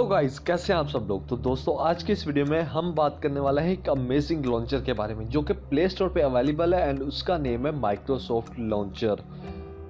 Hello guys, कैसे हैं आप सब लोग। तो दोस्तों आज की इस वीडियो में हम बात करने वाले हैं एक अमेजिंग लॉन्चर के बारे में जो कि प्ले स्टोर पे अवेलेबल है एंड उसका नेम है माइक्रोसॉफ्ट लॉन्चर।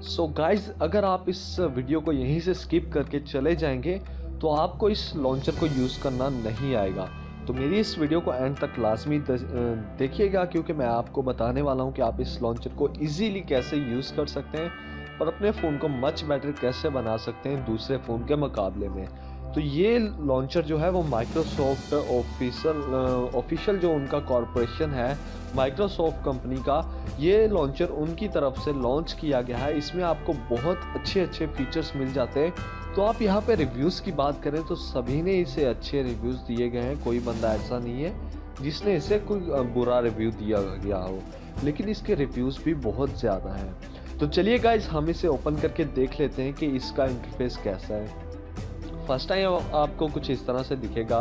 सो गाइस, अगर आप इस वीडियो को यहीं से स्किप करके चले जाएंगे तो आपको इस लॉन्चर को यूज़ करना नहीं आएगा। तो मेरी इस वीडियो को एंड तक लाजमी देखिएगा क्योंकि मैं आपको बताने वाला हूँ कि आप इस लॉन्चर को ईजीली कैसे यूज़ कर सकते हैं और अपने फ़ोन को मच बेटर कैसे बना सकते हैं दूसरे फ़ोन के मुकाबले में। तो ये लॉन्चर जो है वो माइक्रोसॉफ्ट ऑफिशियल जो उनका कॉरपोरेशन है माइक्रोसॉफ्ट कंपनी का, ये लॉन्चर उनकी तरफ से लॉन्च किया गया है। इसमें आपको बहुत अच्छे फीचर्स मिल जाते हैं। तो आप यहाँ पे रिव्यूज़ की बात करें तो सभी ने इसे अच्छे रिव्यूज़ दिए गए हैं। कोई बंदा ऐसा नहीं है जिसने इसे कोई बुरा रिव्यू दिया गया हो, लेकिन इसके रिव्यूज़ भी बहुत ज़्यादा हैं। तो चलिए गाइज, हम इसे ओपन करके देख लेते हैं कि इसका इंटरफेस कैसा है। फर्स्ट टाइम आपको कुछ इस तरह से दिखेगा।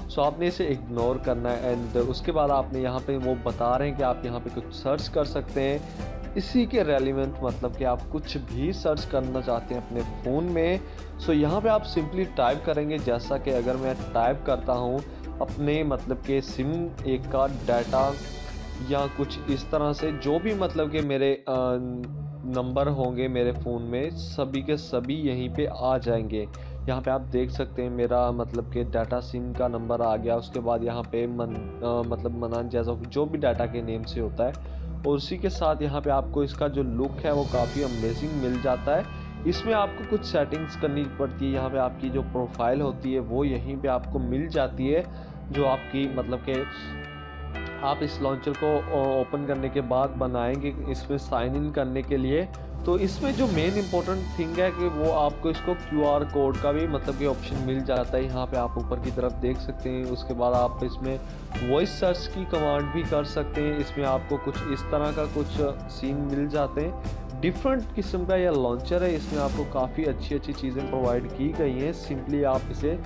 सो आपने इसे इग्नोर करना है एंड उसके बाद आपने यहाँ पे वो बता रहे हैं कि आप यहाँ पे कुछ सर्च कर सकते हैं इसी के रेलिवेंट, मतलब कि आप कुछ भी सर्च करना चाहते हैं अपने फ़ोन में। सो यहाँ पे आप सिंपली टाइप करेंगे, जैसा कि अगर मैं टाइप करता हूँ अपने मतलब के सिम एक का डाटा या कुछ इस तरह से जो भी मतलब कि मेरे नंबर होंगे मेरे फ़ोन में, सभी के सभी यहीं पे आ जाएंगे। यहाँ पे आप देख सकते हैं मेरा मतलब कि डाटा सिम का नंबर आ गया। उसके बाद यहाँ पे मतलब मनान जैसा जो भी डाटा के नेम से होता है, और उसी के साथ यहाँ पे आपको इसका जो लुक है वो काफ़ी अमेजिंग मिल जाता है। इसमें आपको कुछ सेटिंग्स करनी पड़ती है। यहाँ पे आपकी जो प्रोफाइल होती है वो यहीं पे आपको मिल जाती है, जो आपकी मतलब कि आप इस लॉन्चर को ओपन करने के बाद बनाएंगे इसमें साइन इन करने के लिए। तो इसमें जो मेन इंपॉर्टेंट थिंग है कि वो आपको इसको QR कोड का भी मतलब कि ऑप्शन मिल जाता है। यहाँ पे आप ऊपर की तरफ देख सकते हैं। उसके बाद आप इसमें वॉइस सर्च की कमांड भी कर सकते हैं। इसमें आपको कुछ इस तरह का कुछ सीन मिल जाते हैं। डिफरेंट किस्म का यह लॉन्चर है। इसमें आपको काफ़ी अच्छी चीज़ें प्रोवाइड की गई हैं। सिंपली आप इसे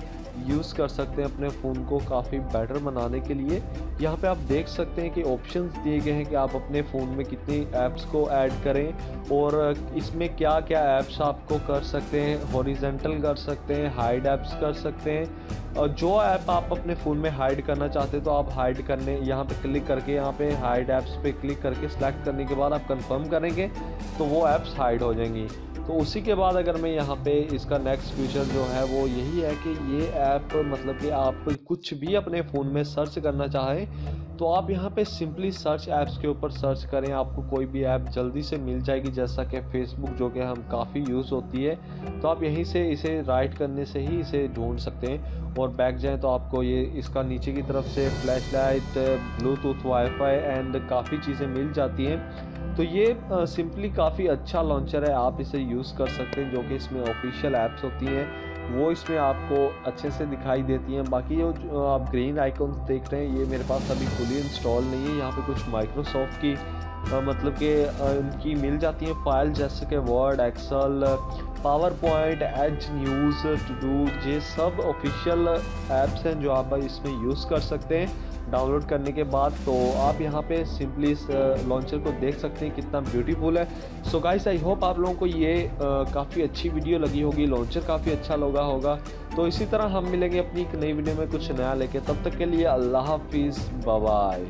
यूज़ कर सकते हैं अपने फ़ोन को काफ़ी बेटर बनाने के लिए। यहाँ पे आप देख सकते हैं कि ऑप्शंस दिए गए हैं कि आप अपने फ़ोन में कितनी ऐप्स को ऐड करें और इसमें क्या क्या ऐप्स आपको कर सकते हैं। हॉरिजॉन्टल कर सकते हैं, हाइड ऐप्स कर सकते हैं, और जो ऐप आप अपने फ़ोन में हाइड करना चाहते हैं तो आप हाइड करने यहाँ पे क्लिक करके यहाँ पे हाइड ऐप्स पे क्लिक करके सिलेक्ट करने के बाद आप कंफर्म करेंगे तो वो ऐप्स हाइड हो जाएंगी। तो उसी के बाद अगर मैं यहाँ पे इसका नेक्स्ट फीचर जो है वो यही है कि ये ऐप मतलब कि आप कुछ भी अपने फ़ोन में सर्च करना चाहें तो आप यहाँ पे सिंपली सर्च ऐप्स के ऊपर सर्च करें, आपको कोई भी ऐप जल्दी से मिल जाएगी। जैसा कि फेसबुक जो कि हम काफ़ी यूज़ होती है, तो आप यहीं से इसे राइट करने से ही इसे ढूंढ सकते हैं। और बैक जाएँ तो आपको ये इसका नीचे की तरफ से flash light, Bluetooth, wifi and काफ़ी चीज़ें मिल जाती हैं। तो ये सिंपली काफ़ी अच्छा लॉन्चर है, आप इसे यूज़ कर सकते हैं। जो कि इसमें ऑफिशियल ऐप्स होती हैं वो इसमें आपको अच्छे से दिखाई देती हैं। बाकी जो आप ग्रीन आइकॉन्स देख रहे हैं ये मेरे पास अभी फुली इंस्टॉल नहीं है। यहाँ पे कुछ माइक्रोसॉफ्ट की मतलब कि इनकी मिल जाती हैं फाइल, जैसे कि word, excel, power point, as news, to do, ये सब ऑफिशियल ऐप्स हैं जो आप इसमें यूज़ कर सकते हैं डाउनलोड करने के बाद। तो आप यहाँ पे सिंपली इस लॉन्चर को देख सकते हैं कितना ब्यूटीफुल है। सो गाइस, आई होप आप लोगों को ये काफ़ी अच्छी वीडियो लगी होगी, लॉन्चर काफ़ी अच्छा लगा होगा। तो इसी तरह हम मिलेंगे अपनी एक नई वीडियो में कुछ नया लेके। तब तक के लिए अल्लाह हाफिज़, बाय बाय।